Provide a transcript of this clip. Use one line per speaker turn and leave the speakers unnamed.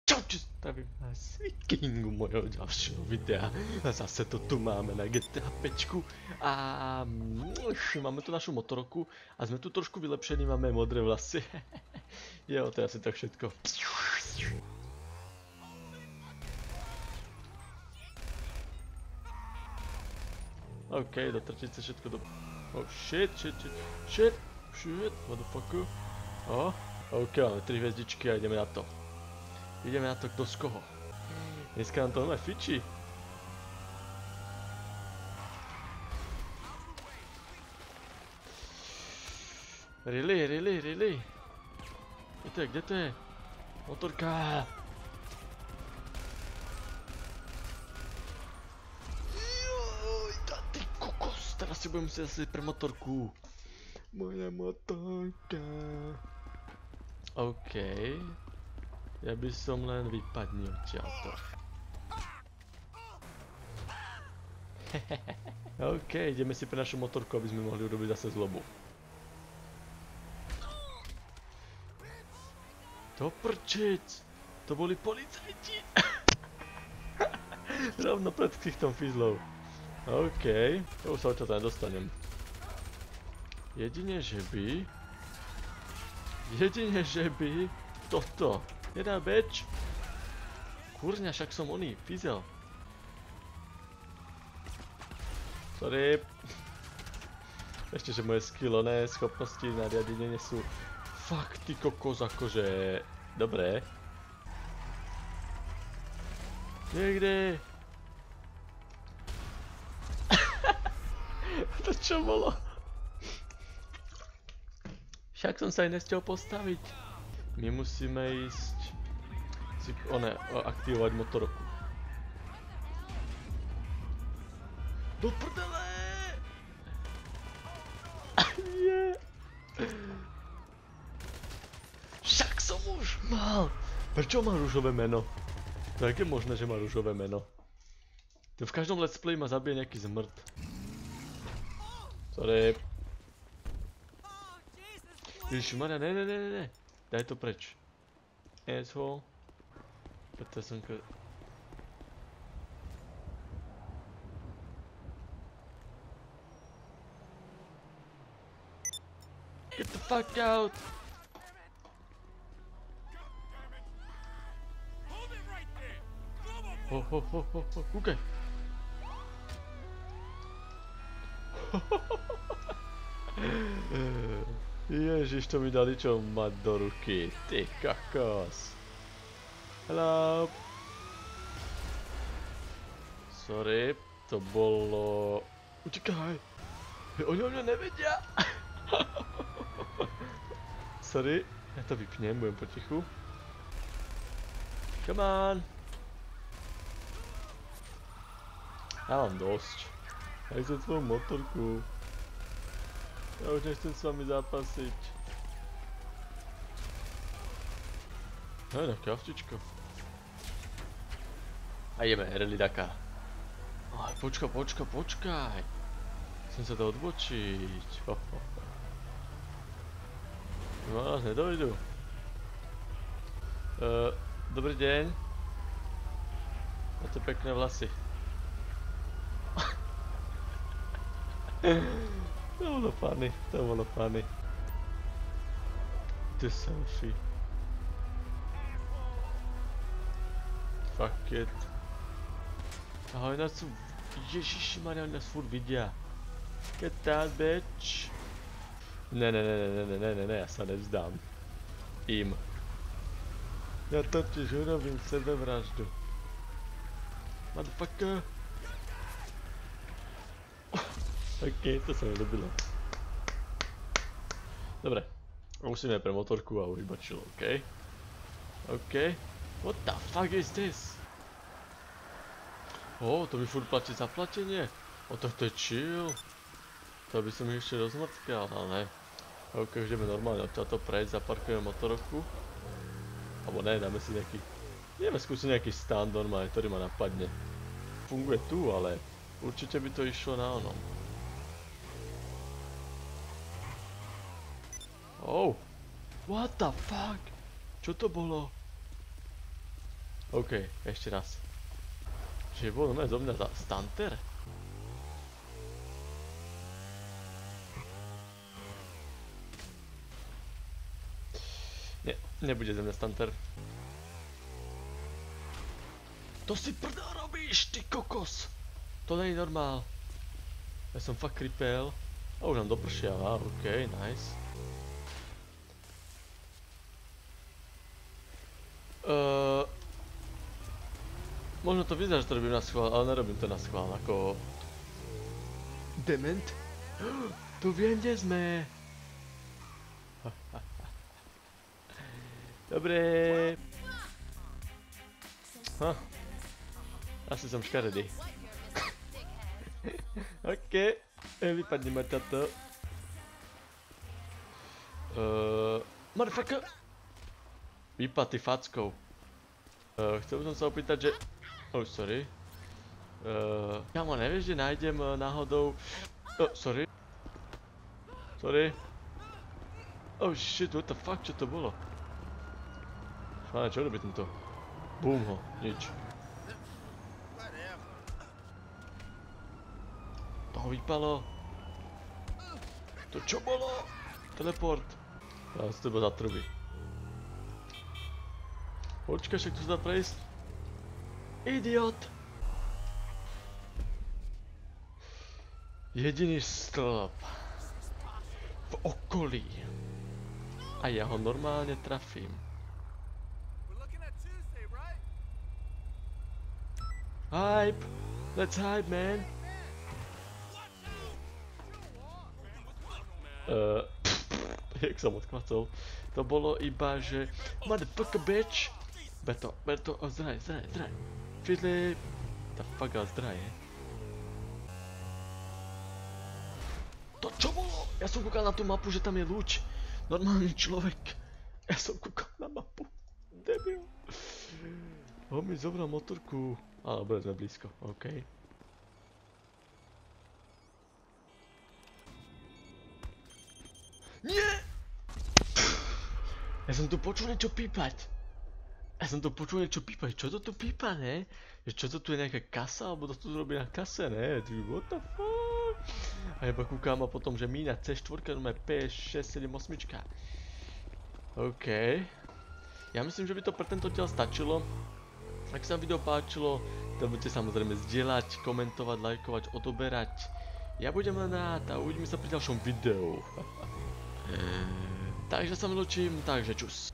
Čaute, zdravím vás Kingu mojho ďalšieho videa. A zase to tu máme na GTA 5 a máme tu našu motorku a sme tu trošku vylepšení, máme modré vlasy. Jo, to je asi tak všetko. OK, do trčice všetko do... Oh shit, what the fuck. Oh, OK, máme 3 hviezdičky a ideme na to. Ideme na to kto z koho. Dneska nám to normálne fičí. Really? Kde to je? Motorka! Joj, ty kokos, teraz si budem musieť zase pre motorku. Moja motorka. OK. Ja by som len vypadnil odtiaľto. OK, ideme si pre našu motorku, aby sme mohli urobiť zase zlobu. To prčiť! To boli policajti! Rovno pred ksichtom fizlov. OK, to už sa odtiaľto nedostanem. Jedine, že by... Toto. Nedá beč. Kurňa, však som oný, fizel. Sorry. Ešte, že moje skilloné schopnosti na riadenie sú fakt ty kokos, akože... Dobré. Niekde. To čo bolo? Však som sa aj nestiel postaviť. My musíme ísť si aktivovať motorku. Do prdele! Nie! Však som už mal! Prečo má ružové meno? To jak je možné, že má ružové meno? To v každom let's play ma zabije nejaký zmrt. Sorry. Ježišmarja, ne. Daj to preč. Asshole. Preto som ko... Get the fuck out! Okay. Ježiš, to mi dali čo mať do ruky, ty kakos. Hello. Sorry, to bolo... Utekaj. Oni o mňa nevedia. Sorry, ja to vypnem, budem potichu. Come on. Ja mám dosť. Ja chcem svoju motorku. Ja už nechcem s vami zápasiť. Hej, nejaké avtičko. A ideme, Rally Dakar. Aj, počkaj. Chcem sa to odbočiť. No, nás nedojdu. Dobrý deň. Máte pekné vlasy. To bolo funny. To selfie. Fuck it. Ahoj, nás sú... Ježišimaria, oni nás furt vidia. Get that bitch. Ne, ja sa nevzdám. Ja totiž urobím sebevraždu. Motherfucker. OK, to sa mi ľúbilo. Dobre, musíme pre motorku a už iba chill, OK? OK. What the fuck is this? To mi furt platí zaplatenie? Tak to je chill. To by som ich ešte rozmrtkal, ale ne. OK, už ideme normálne odtiaľto prejsť, zaparkujeme motorku. Alebo ne, dáme si nejaký... Ideme skúsiť nejaký stand normálne, ktorý ma napadne. Funguje tu, ale určite by to išlo na onom. Oh, what the fuck? Čo to bolo? OK, ešte raz. Čiže bol normálne zo mňa za stunter? Nie, nebude ze mňa stunter. To si prdel robíš, ty kokos! To není normál. Ja som fakt kripel. A už nám dopršiava, OK, nice. Možno to vyzerá, že to robím na schvál, ale nerobím to na schvál, ako... Dement? Tu viem, kde sme. Dobre. Asi som škaredý. OK, vypadni ma táto. Motherfucker! Vypad ty fackou. Chcel som sa opýtať, že... Oh, sorry. Kámo, nevieš, že nájdem náhodou... Sorry. Sorry. Oh shit, what the fuck, čo to bolo? Šmáne, čo robí tento? Boom ho, nič. Toho vypalo. To čo bolo? Teleport. Dám z teba zatrubí. Počkaj, však tu sa dá prejsť. Idiot! Jediný stĺp v okolí. A ja ho normálne trafím. Hype! Let's hype, man! Jak som odkvacol. To bolo iba, že... Motherfucker, bitch! Berto, zdraj. Filip! The fuck, zdraj, To čo bolo? Ja som kúkal na tú mapu, že tam je lúč. Normálny človek. Ja som kúkal na mapu. Debil. On mi zobral motorku. Ale dobre, sme blízko, OK. Nie! Ja som tu počul niečo pípať. Čo to tu pípa, ne? Čo to tu je nejaká kasa, alebo to tu robí na kase, ne? What the fuck? A iba kúkam a potom, že míňa C4, no má P6, 7, 8. OK. Ja myslím, že by to pre tento diel stačilo. Ak sa vám video páčilo, to budete samozrejme zdieľať, komentovať, lajkovať, odoberať. Ja budem len rád a uvidíme sa pri ďalšom videu. Takže sa mi ľúčim, takže čus.